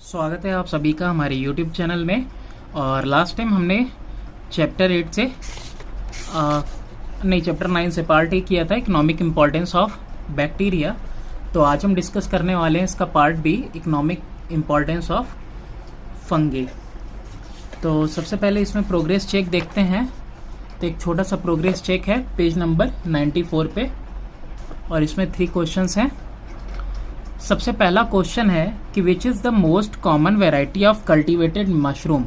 स्वागत है आप सभी का हमारे YouTube चैनल में। और लास्ट टाइम हमने चैप्टर 8 से चैप्टर 9 से पार्ट 1 किया था, इकोनॉमिक इम्पोर्टेंस ऑफ बैक्टीरिया। तो आज हम डिस्कस करने वाले हैं इसका part B, economic importance of fungi. तो सबसे पहले इसमें प्रोग्रेस चेक देखते हैं। तो एक छोटा सा प्रोग्रेस चेक है पेज नंबर 94 पे, और इसमें 3 क्वेश्चंस हैं। सबसे पहला क्वेश्चन है कि which is the most common variety of cultivated mushroom,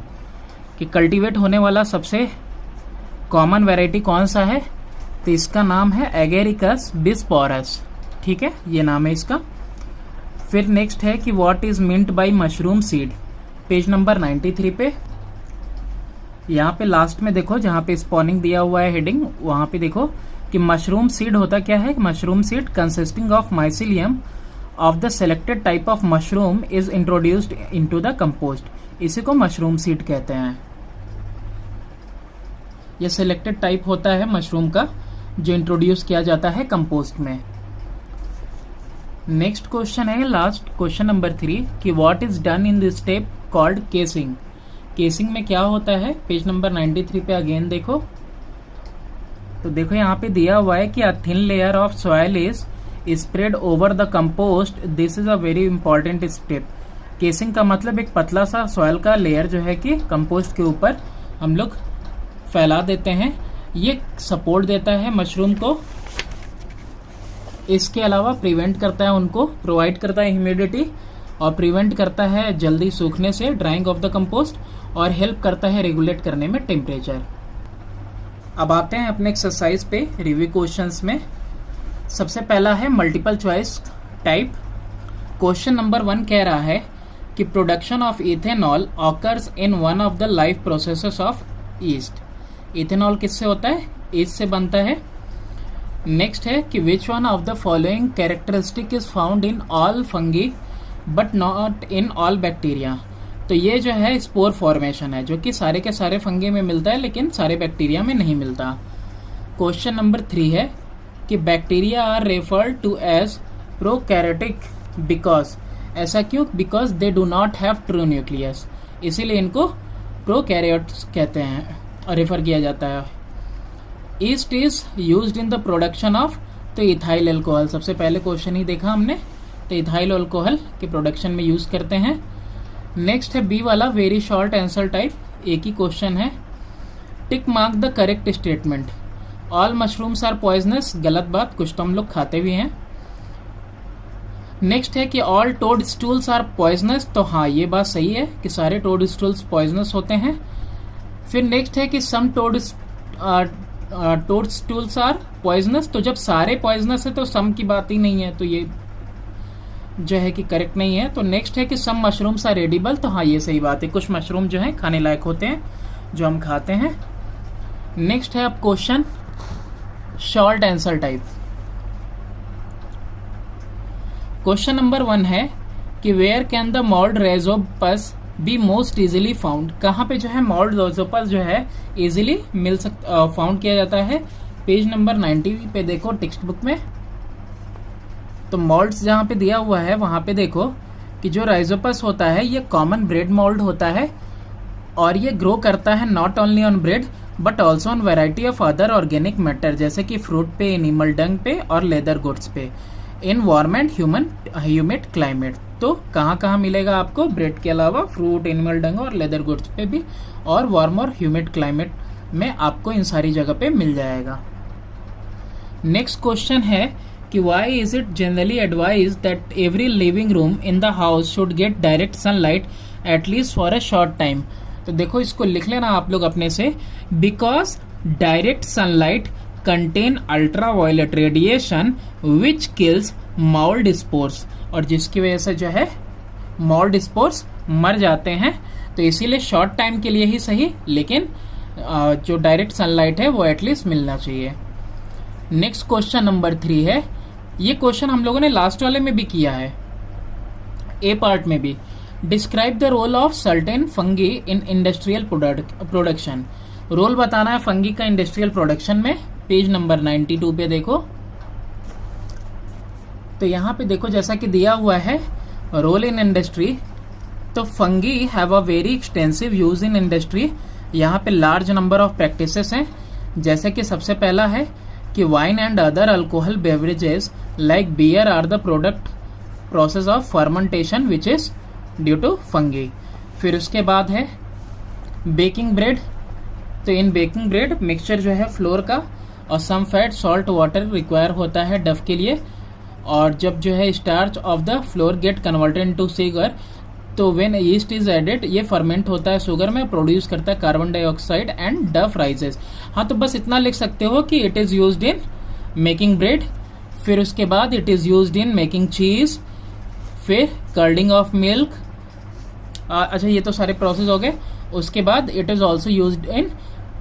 कि कल्टीवेट होने वाला सबसे कॉमन वेराइटी कौन सा है। तो इसका नाम है एगेरिकस बिस्पोरस। ठीक है, ये नाम है इसका। फिर नेक्स्ट है कि what is meant by mushroom seed, page number 93 पे। यहाँ पे लास्ट में देखो, जहाँ पे स्पॉनिंग दिया हुआ है हेडिंग, वहां पे देखो कि मशरूम सीड होता क्या है। Mushroom seed consisting of mycelium of the selected type of mushroom is introduced into the compost, इसी को मशरूम सीड कहते हैं। यह सिलेक्टेड टाइप होता है मशरूम का जो इंट्रोड्यूस किया जाता है कंपोस्ट में। नेक्स्ट क्वेश्चन है लास्ट क्वेश्चन नंबर 3 कि what is done in this step called casing. Casing में क्या होता है, पेज नंबर 93 पे अगेन देखो। तो देखो यहाँ पे दिया हुआ है कि a thin layer of soil is spread over the compost, this is a very important step. Casing का मतलब एक पतला सा सॉइल का लेयर जो है कि कंपोस्ट के ऊपर हम लोग फैला देते हैं। ये सपोर्ट देता है मशरूम को, इसके अलावा प्रिवेंट करता है उनको, प्रोवाइड करता है ह्यूमिडिटी और प्रिवेंट करता है जल्दी सूखने से, ड्राइंग ऑफ द कंपोस्ट, और हेल्प करता है रेगुलेट करने में टेम्परेचर। अब आते हैं अपने एक्सरसाइज पे, रिव्यू क्वेश्चंस में। सबसे पहला है multiple choice type. Question number 1 कह रहा है कि production of ethanol occurs in one of the life processes of east. Ethanol किससे होता है, ईस्ट से बनता है। नेक्स्ट है कि which one of the following characteristic is found in all fungi but not in all bacteria. तो ये जो है स्पोर फॉर्मेशन है, जो कि सारे के सारे फंगी में मिलता है लेकिन सारे बैक्टीरिया में नहीं मिलता। क्वेश्चन नंबर 3 है कि bacteria are referred to as prokaryotic because, ऐसा क्यों, because they do not have true nucleus, इसीलिए इनको प्रोकैरियोट्स कहते हैं और रेफर किया जाता है। East is used in the production of, तो इथाइल अल्कोहल, सबसे पहले क्वेश्चन ही देखा हमने, तो इथाइल अल्कोहल के प्रोडक्शन में यूज करते हैं। नेक्स्ट है बी वाला, वेरी शॉर्ट आंसर टाइप, एक ही क्वेश्चन है। Tick mark the correct statement, all mushrooms are poisonous, गलत बात, कुछ तो हम लोग खाते भी हैं। नेक्स्ट है कि all toadstools are poisonous, तो हाँ ये बात सही है कि सारे टोड स्टूल्स पॉइजनस होते हैं। फिर नेक्स्ट है कि सम टोड स्टूल्स आर पॉइजनस, तो जब सारे पॉइजनस है तो सम की बात ही नहीं है, तो ये जो है कि करेक्ट नहीं है। तो नेक्स्ट है कि सम मशरूम्स आर एडिबल, तो हाँ ये सही बात है, कुछ मशरूम जो है खाने लायक होते हैं जो हम खाते हैं। नेक्स्ट है अब question short answer type. Question number 1 है कि where can the mould Rhizopus be most easily found, कहाँ पे जो है मॉल्ड रेजोपस जो है इजीली फाउंड किया जाता है। पेज नंबर 90 पे देखो टेक्स्ट बुक में। तो मॉल्ड्स जहाँ पे दिया हुआ है वहां पे देखो कि जो राइजोपस होता है ये कॉमन ब्रेड मॉल्ड होता है, और ये ग्रो करता है not only on bread but also on variety of other organic matter, जैसे कि फ्रूट पे, एनिमल डंग पे और लेदर गुड्स पे, in warm and humid climate. तो कहाँ कहाँ मिलेगा आपको, ब्रेड के अलावा फ्रूट, एनिमल डंग और लेदर गुड्स पे भी, और वार्म और ह्यूमिड क्लाइमेट में आपको इन सारी जगह पे मिल जाएगा। नेक्स्ट क्वेश्चन है कि why is it generally advise that every living room in the house should get direct sunlight at least for a short time. तो देखो इसको लिख लेना आप लोग अपने से, because direct sunlight contain ultraviolet radiation which kills mould spores, और जिसकी वजह से जो है मोल्ड स्पोर्स मर जाते हैं। तो इसीलिए शॉर्ट टाइम के लिए ही सही, लेकिन जो डायरेक्ट सनलाइट है वो एटलीस्ट मिलना चाहिए। नेक्स्ट क्वेश्चन नंबर 3 है, ये क्वेश्चन हम लोगों ने लास्ट वाले में भी किया है, ए पार्ट में भी। Describe the role of certain fungi in industrial production, role बताना है फंगी का इंडस्ट्रियल प्रोडक्शन में। पेज नंबर 92 पे देखो। तो यहाँ पे देखो जैसा कि दिया हुआ है रोल इन इंडस्ट्री, तो fungi have a very extensive use in industry. यहाँ पे लार्ज नंबर ऑफ प्रैक्टिसेस हैं, जैसे कि सबसे पहला है कि wine and other alcohol beverages like beer are the product process of fermentation which is due to fungi. फिर उसके बाद है बेकिंग ब्रेड। तो इन बेकिंग ब्रेड मिक्सचर जो है फ्लोर का और some fat salt water require होता है डफ के लिए, और जब जो है starch of the flour get converted into sugar, तो व्हेन ईस्ट इज एडेड ये फर्मेंट होता है शुगर में, प्रोड्यूस करता है carbon dioxide and dough rises. हाँ, तो बस इतना लिख सकते हो कि it is used in making bread. फिर उसके बाद it is used in making cheese, फिर कर्डिंग ऑफ मिल्क। अच्छा, ये तो सारे प्रोसेस हो गए। उसके बाद it is also used in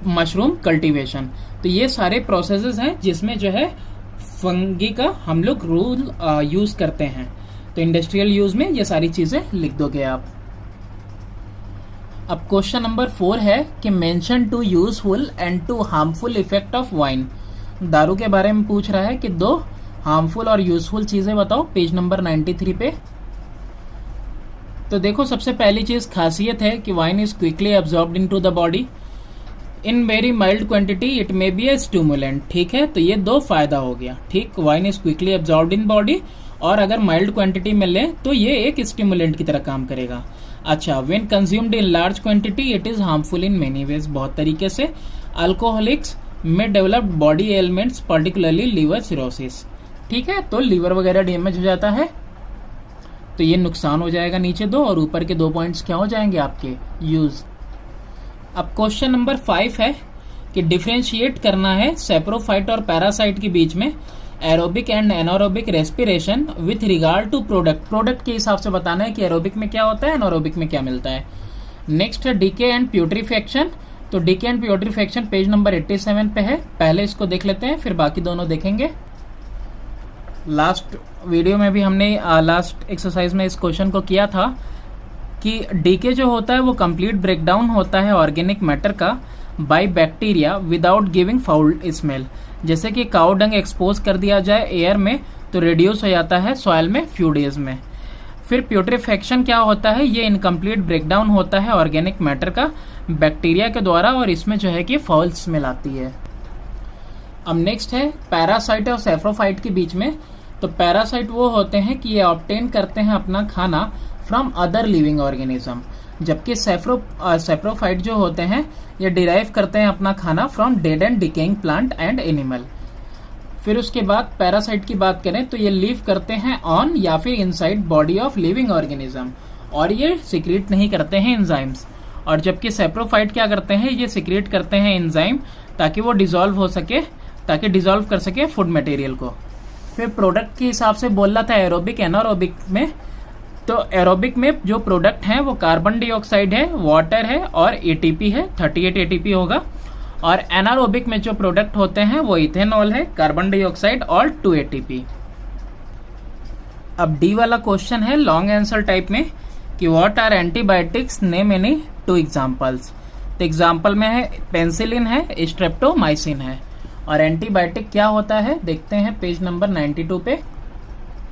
mushroom cultivation. तो ये सारे प्रोसेसेस हैं जिसमें जो है फंगी का हम लोग रूल यूज करते हैं। तो इंडस्ट्रियल यूज में ये सारी चीजें लिख दोगे आप। अब क्वेश्चन नंबर 4 है कि mention 2 useful and 2 harmful effect of wine. दारू के बारे में पूछ रहा है कि 2 हार्मफुल और यूजफुल चीजें बताओ, पेज नंबर 93 पे। तो देखो, सबसे पहली चीज खासियत है कि wine is quickly absorbed into the body in very mild quantity, it may be A stimulant. ठीक है, तो ये 2 फायदा हो गया। ठीक, wine is quickly absorbed in body, और अगर माइल्ड क्वांटिटी में लें तो ये एक स्टिमुलेंट की तरह काम करेगा। अच्छा, when consumed in large quantity it is harmful in many ways, बहुत तरीके से। अल्कोहलिक्स में developed body elements particularly liver cirrhosis. ठीक है, तो लीवर वगैरह डैमेज हो जाता है, तो ये नुकसान हो जाएगा नीचे 2, और ऊपर के 2 पॉइंट्स क्या हो जाएंगे आपके, यूज। अब क्वेश्चन नंबर 5 है कि डिफरेंशिएट करना है सेप्रोफाइट और पैरासाइट के बीच में aerobic and anaerobic respiration with regard to product. Product के हिसाब से बताना है कि एरोबिक में क्या होता है, एनारोबिक में क्या मिलता है। नेक्स्ट है डीके एंड प्यूट्रीफेक्शन। तो decay and putrefaction page number 87 पे है, पहले इसको देख लेते हैं, फिर बाकी दोनों देखेंगे। लास्ट वीडियो में भी हमने लास्ट एक्सरसाइज में इस क्वेश्चन को किया था कि डीके जो होता है वो कंप्लीट ब्रेकडाउन होता है ऑर्गेनिक मैटर का by bacteria without giving foul smell. जैसे कि काऊ डंग एक्सपोज कर दिया जाए एयर में तो रिड्यूस हो जाता है सॉइल में फ्यू डेज में। फिर प्यूट्रीफेक्शन क्या होता है, ये इनकम्प्लीट ब्रेकडाउन होता है ऑर्गेनिक मैटर का बैक्टीरिया के द्वारा, और इसमें जो है कि फाउल स्मेल आती है। अब नेक्स्ट है पैरासाइट और सेप्रोफाइट के बीच में। तो पैरासाइट वो होते हैं कि ये ऑब्टेन करते हैं अपना खाना फ्रॉम अदर लिविंग ऑर्गेनिज्म, जबकि सेप्रोफाइट जो होते हैं ये डिराइव करते हैं अपना खाना from dead and decaying plant and animal. फिर उसके बाद पैरासाइट की बात करें तो ये लीव करते हैं ऑन या फिर inside body of living organism, और ये सिक्रीट नहीं करते हैं एंजाइम्स। और जबकि सेप्रोफाइट क्या करते हैं, ये सिक्रीट करते हैं एंजाइम ताकि वो डिसॉल्व हो सके, ताकि डिसॉल्व कर सके फूड मटेरियल को। फिर प्रोडक्ट के हिसाब से बोल रहा था एरोबिक एनारोबिक में। तो एरोबिक में जो प्रोडक्ट हैं वो कार्बन डाइऑक्साइड है, वाटर है और एटीपी है, 38 एटीपी होगा। और एनारोबिक में जो प्रोडक्ट होते हैं वो इथेनॉल है, कार्बन डाइऑक्साइड और 2 एटीपी। अब डी वाला क्वेश्चन है लॉन्ग आंसर टाइप में कि what are antibiotics, name any 2 examples. तो एग्जांपल में है पेंसिलिन है, स्ट्रेप्टोमाइसिन है। और एंटीबायोटिक क्या होता है देखते हैं पेज नंबर 92 पे।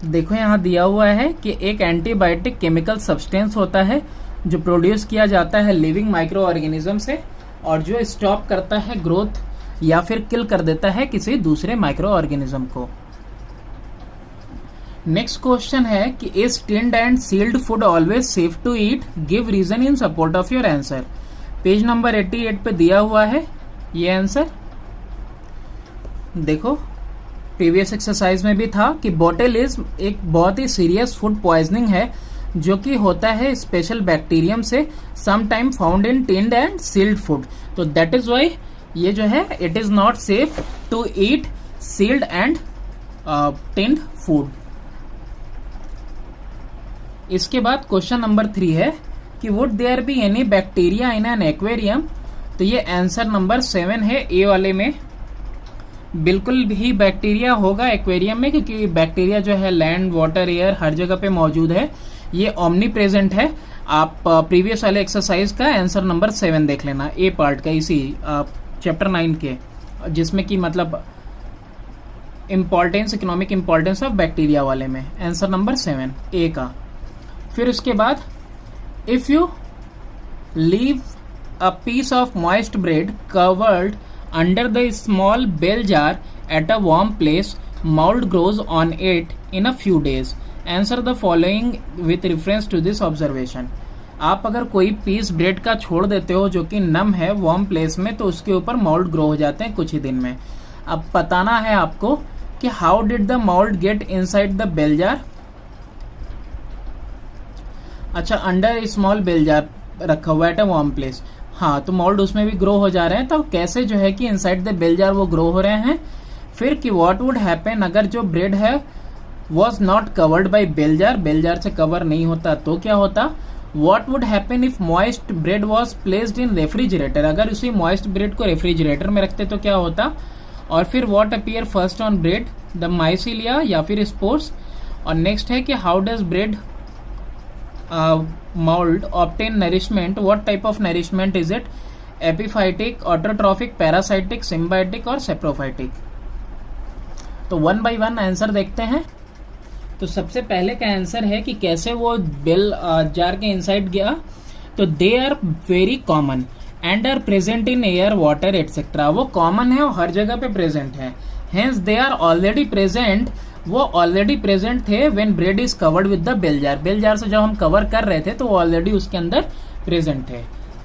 देखो यहाँ दिया हुआ है कि एक एंटीबायोटिक केमिकल सब्सटेंस होता है जो प्रोड्यूस किया जाता है लिविंग माइक्रो ऑर्गेनिज्म से, और जो स्टॉप करता है ग्रोथ या फिर किल कर देता है किसी दूसरे माइक्रो ऑर्गेनिज्म को। नेक्स्ट क्वेश्चन है कि is tinned and sealed food always safe to eat, give reason in support of your answer. Page number 88 पे दिया हुआ है ये आंसर। देखो प्रीवियस एक्सरसाइज में भी था कि बोटेलिज्म एक बहुत ही सीरियस फूड पॉइजनिंग है जो कि होता है स्पेशल बैक्टीरियम से, some time found in tinned and sealed food. तो दैट इज वाई ये जो है it is not safe to eat sealed and tinned food. इसके बाद क्वेश्चन नंबर 3 है कि would there be any bacteria in an aquarium. तो ये आंसर नंबर 7 है ए वाले में। बिल्कुल भी बैक्टीरिया होगा एक्वेरियम में, क्योंकि बैक्टीरिया जो है लैंड वाटर एयर हर जगह पे मौजूद है, ये ओमनी प्रेजेंट है। आप प्रीवियस वाले एक्सरसाइज का आंसर नंबर 7 देख लेना, ए पार्ट का, इसी चैप्टर 9 के, जिसमें कि मतलब importance, economic importance of bacteria वाले में आंसर नंबर 7 ए का। फिर उसके बाद if you leave a piece of moist bread covered under the small bell jar at a warm place, mold grows on it in a few days. Answer the following with reference to this observation. आप अगर कोई piece bread का छोड़ देते हो जो कि नम है वार्म प्लेस में, तो उसके ऊपर मोल्ड ग्रो हो जाते हैं कुछ ही दिन में. अब बताना है आपको कि how did the mould get inside the bell jar. अच्छा, अंडर स्मॉल बेल जार रखा हुआ एट अ वार्म प्लेस. हाँ, तो मोल्ड उसमें भी ग्रो हो जा रहे हैं. तो कैसे जो है कि इनसाइड द बेल जार वो ग्रो हो रहे हैं. फिर कि व्हाट वुड हैपन अगर जो ब्रेड है was not covered by bell jar, bell jar से कवर नहीं होता तो क्या होता. What would happen if moist bread was placed in refrigerator, अगर उसी मॉइस्ट ब्रेड को रेफ्रिजरेटर में रखते तो क्या होता. और फिर what appear first on bread, the mycelia या फिर स्पोर्स. और नेक्स्ट है कि how does bread mold obtain nourishment, what type of nourishment is it, epiphytic, autotrophic, parasitic, symbiotic और saprophytic. तो वन बाय वन आंसर देखते हैं. तो सबसे पहले का आंसर है कि कैसे वो बेल जार के इनसाइड गया. तो they are very common and are present in air, water etcetera. वो कॉमन है और हर जगह पे प्रेजेंट है. Hence they are already present, वो ऑलरेडी प्रेजेंट थे when bread is covered with the bell jar. Bell jar से जब हम कवर कर रहे थे तो वो ऑलरेडी उसके अंदर प्रेजेंट थे.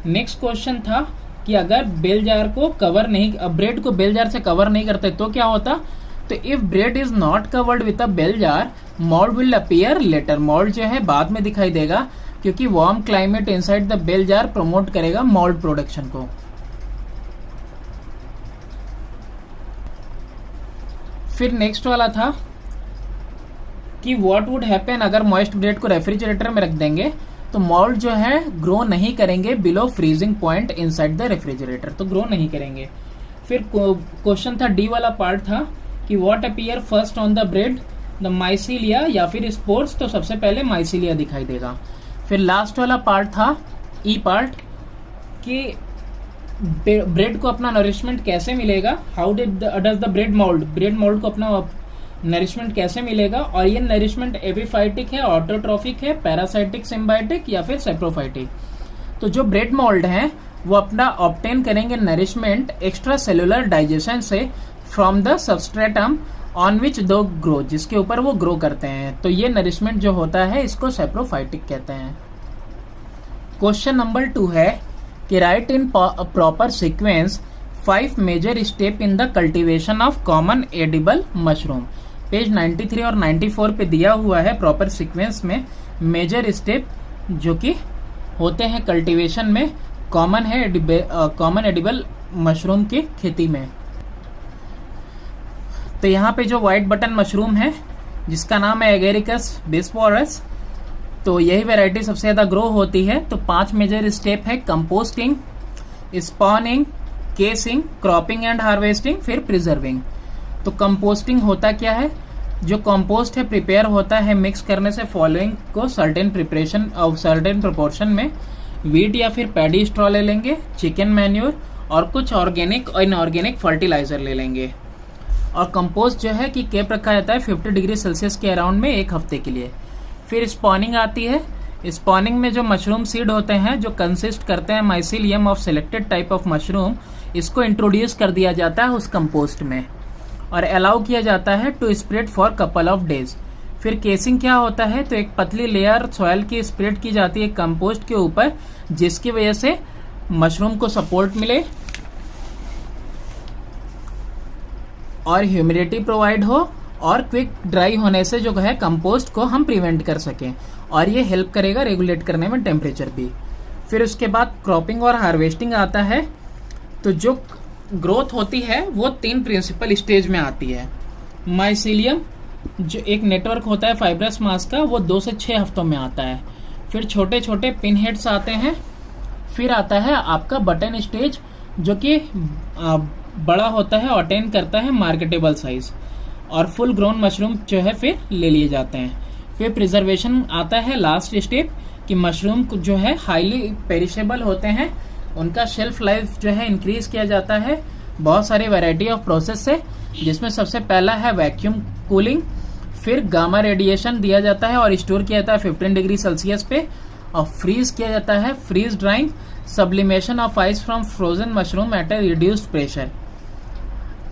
नेक्स्ट क्वेश्चन था कि अगर बेल जार को कवर नहीं, ब्रेड को बेल जार से कवर नहीं करते तो क्या होता. तो if bread is not covered with a bell jar, mould will appear later. Mould जो है बाद में दिखाई देगा क्योंकि warm climate inside the bell jar promote करेगा मोल्ड प्रोडक्शन को. फिर नेक्स्ट वाला था कि व्हाट वुड हैपन अगर मॉइस्ट ब्रेड को रेफ्रिजरेटर में रख देंगे तो मोल्ड जो है ग्रो नहीं करेंगे below freezing point inside the refrigerator, तो ग्रो नहीं करेंगे. फिर क्वेश्चन था डी वाला पार्ट था कि what appear first on the bread, the mycelia या फिर स्पोर्स. तो सबसे पहले माइसिलिया दिखाई देगा. फिर लास्ट वाला पार्ट था ई पार्ट कि ब्रेड को अपना नरिशमेंट कैसे मिलेगा, how does the bread mould, bread mould को अपना नरिशमेंट कैसे मिलेगा. और ये नरिशमेंट एपिफाइटिक है, ऑटोट्रॉफिक है, पैरासाइटिक, सिम्बायोटिक या फिर सेप्रोफाइटिक. तो जो ब्रेड मोल्ड है वो अपना ऑब्टेन करेंगे नरिशमेंट एक्स्ट्रा सेलुलर डाइजेशन से from the substratum on which दो ग्रो, जिसके ऊपर वो ग्रो करते हैं. तो ये नरिशमेंट जो होता है इसको सेप्रोफाइटिक कहते हैं. क्वेश्चन नंबर 2 है कि write in proper sequence 5 major step in the cultivation of common edible mushroom. Page 93 और 94 पे दिया हुआ है प्रॉपर सीक्वेंस में मेजर स्टेप जो कि होते हैं कल्टीवेशन में कॉमन एडिबल मशरूम की खेती में. तो यहाँ पे जो व्हाइट बटन मशरूम है जिसका नाम है एगेरिकस बिस्पोरस, तो यही वैरायटी सबसे ज्यादा ग्रो होती है. तो 5 मेजर स्टेप है composting, spawning, casing, cropping and harvesting, फिर प्रिजर्विंग. तो कंपोस्टिंग होता क्या है, जो कंपोस्ट है प्रिपेयर होता है मिक्स करने से फॉलोइंग को सर्टेन प्रिपरेशन और सर्टेन प्रोपोर्शन में. वीट या फिर पैडी स्ट्रॉ ले लेंगे, चिकन मैन्योर और कुछ ऑर्गेनिक और इनऑर्गेनिक फर्टिलाइजर ले लेंगे. और कंपोस्ट जो है कि केप रखा जाता है 50 डिग्री सेल्सियस के अराउंड में 1 हफ्ते के लिए. फिर स्पॉनिंग आती है. स्पॉनिंग में जो मशरूम सीड होते हैं जो कंसिस्ट करते हैं mycelium of selected type of mushroom, इसको इंट्रोड्यूस कर दिया जाता है उस कंपोस्ट में और अलाउ किया जाता है to spread for couple of days. फिर केसिंग क्या होता है, तो एक पतली लेयर सॉइल की स्प्रेड की जाती है कंपोस्ट के ऊपर जिसकी वजह से मशरूम को सपोर्ट मिले और ह्यूमिडिटी प्रोवाइड हो और क्विक ड्राई होने से जो है कंपोस्ट को हम प्रिवेंट कर सकें. और ये हेल्प करेगा रेगुलेट करने में टेम्परेचर भी. फिर उसके बाद क्रॉपिंग और हार्वेस्टिंग आता है. तो जो ग्रोथ होती है वो 3 प्रिंसिपल स्टेज में आती है. माइसिलियम जो एक नेटवर्क होता है फाइब्रस मास का, वो 2 से 6 हफ्तों में आता है. फिर छोटे छोटे पिन हेड्स आते हैं. फिर आता है आपका बटन स्टेज जो कि बड़ा होता है, अटेन करता है मार्केटेबल साइज और फुल ग्रोन मशरूम जो है फिर ले लिए जाते हैं. फिर प्रिजर्वेशन आता है लास्ट स्टेप कि मशरूम जो है हाईली पेरिशेबल होते हैं, उनका शेल्फ लाइफ जो है इंक्रीज किया जाता है बहुत सारी वैरायटी ऑफ प्रोसेस से, जिसमें सबसे पहला है वैक्यूम कूलिंग. फिर गामा रेडिएशन दिया जाता है और स्टोर किया जाता है 15 डिग्री सेल्सियस पे. और फ्रीज किया जाता है, freeze drying, sublimation of ice from frozen mushroom at a reduced pressure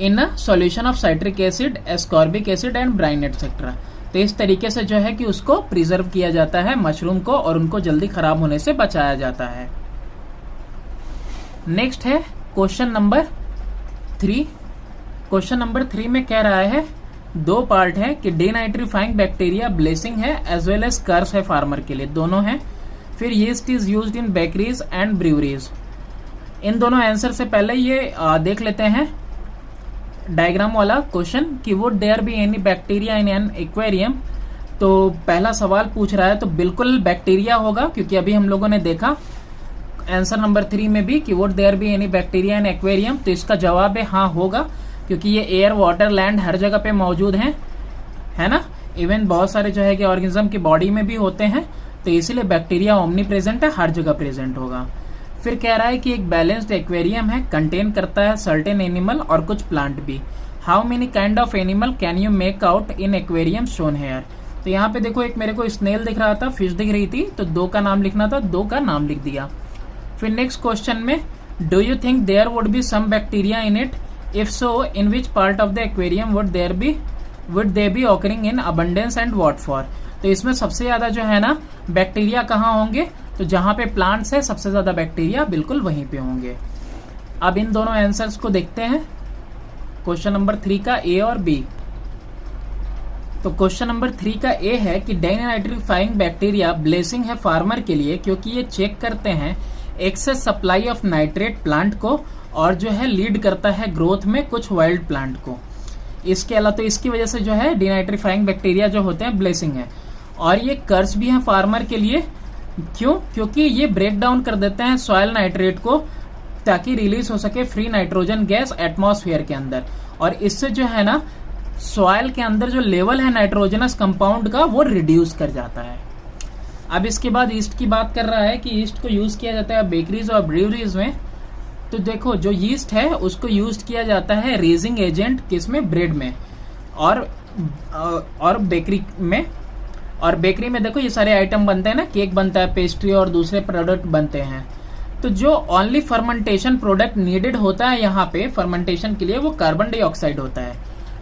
in a solution of citric acid, ascorbic acid and brine etcetera. तो इस तरीके से जो है कि उसको प्रिजर्व किया जाता है मशरूम को, और उनको जल्दी खराब होने से बचाया जाता है। नेक्स्ट है क्वेश्चन नंबर 3। क्वेश्चन नंबर 3 में कह रहा है, 2 पार्ट है कि डीनाइट्रीफाइंग बैक्टीरिया ब्लेसिंग है एज वेल एज कर्स है फार्मर के लिए, दोनों है। फिर yeast is used in bakeries and breweries. इन दोनों आंसर से पहले ये देख लेते हैं डायग्राम वाला क्वेश्चन कि would there be any bacteria in an aquarium. तो पहला सवाल पूछ रहा है तो बिल्कुल बैक्टीरिया होगा, क्योंकि अभी हम लोगों ने देखा आंसर नंबर 3 में भी कि would there be any bacteria in aquarium. तो इसका जवाब है हाँ होगा, क्योंकि ये एयर वाटर लैंड हर जगह पे मौजूद हैं, है ना। इवन बहुत सारे जो है कि ऑर्गेनिज्म की बॉडी में भी होते हैं, तो इसीलिए बैक्टीरिया ओमनी प्रेजेंट है, हर जगह प्रेजेंट होगा। फिर कह रहा है कि एक बैलेंस्ड एक्वेरियम है, कंटेन करता है सर्टेन एनिमल और कुछ प्लांट भी। How many kind of animal can you make out in aquarium shown here. तो यहाँ पे देखो एक मेरे को स्नेल दिख रहा था, फिश दिख रही थी, तो 2 का नाम लिखना था, 2 का नाम लिख दिया। फिर नेक्स्ट क्वेश्चन में, do you think there would be some bacteria in it, if so in which part of the aquarium would they be occurring in abundance and what for. तो इसमें सबसे ज्यादा जो है ना बैक्टीरिया कहाँ होंगे, तो जहां पे प्लांट्स है सबसे ज्यादा बैक्टीरिया बिल्कुल वहीं पे होंगे। अब इन दोनों आंसर्स को देखते हैं, क्वेश्चन नंबर 3 का ए और बी। तो क्वेश्चन नंबर 3 का ए है कि डीनाइट्रीफाइंग बैक्टीरिया ब्लेसिंग है फार्मर के लिए, क्योंकि ये चेक करते हैं excess supply of nitrate plant को, और जो है लीड करता है ग्रोथ में कुछ वाइल्ड प्लांट को। इसके अलावा तो इसकी वजह से जो है डीनाइट्रीफाइंग बैक्टीरिया जो होते हैं ब्लेसिंग है, और ये कर्स भी है फार्मर के लिए। क्यों? क्योंकि ये ब्रेक डाउन कर देते हैं सॉइल नाइट्रेट को, ताकि रिलीज हो सके फ्री नाइट्रोजन गैस एटमॉस्फेयर के अंदर, और इससे जो है ना सॉइल के अंदर जो लेवल है नाइट्रोजनस कंपाउंड का वो रिड्यूस कर जाता है। अब इसके बाद ईस्ट की बात कर रहा है कि ईस्ट को यूज किया जाता है बेकरीज और ब्रूवरीज में। तो देखो जो यीस्ट है उसको यूज किया जाता है रेजिंग एजेंट किसमें, ब्रेड में और बेकरी में। और बेकरी में देखो ये सारे आइटम बनते हैं ना, केक बनता है, पेस्ट्री और दूसरे प्रोडक्ट बनते हैं। तो जो ओनली फर्मेंटेशन प्रोडक्ट नीडेड होता है यहाँ पे फर्मेंटेशन के लिए वो कार्बन डाइऑक्साइड होता है।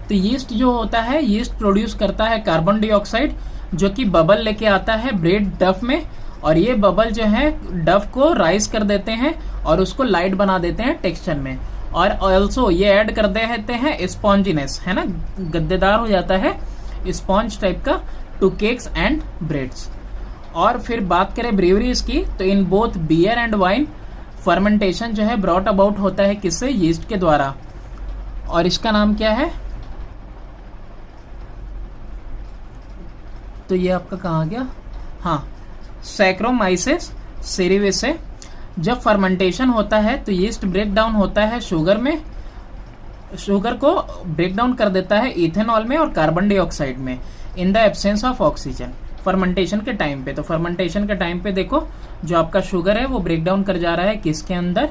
तो यीस्ट जो होता है, यीस्ट प्रोड्यूस करता है कार्बन डाइऑक्साइड, जो कि बबल लेके आता है ब्रेड डफ में, और ये बबल जो है डफ को राइज कर देते हैं और उसको लाइट बना देते हैं टेक्सचर में। और ऑल्सो ये ऐड कर देते हैं स्पॉन्जीनेस, है ना, गद्देदार हो जाता है स्पॉन्ज टाइप का, टू केक्स एंड ब्रेड्स। और फिर बात करें ब्रूवरीज की, तो in both beer and wine fermentation जो है ब्रॉट अबाउट होता है किससे, यीस्ट के द्वारा। और इसका नाम क्या है, तो ये आपका कहाँ गया, हाँ, सैक्रोमाइसेस सेरेविसे। जब फर्मेंटेशन होता है तो यीस्ट ब्रेक डाउन होता है शुगर में, शुगर को ब्रेक डाउन कर देता है इथेनॉल में और कार्बन डाइऑक्साइड में, in the absence of oxygen fermentation के टाइम पे। तो फर्मेंटेशन के टाइम पे देखो जो आपका शुगर है वो ब्रेक डाउन कर जा रहा है किसके अंदर,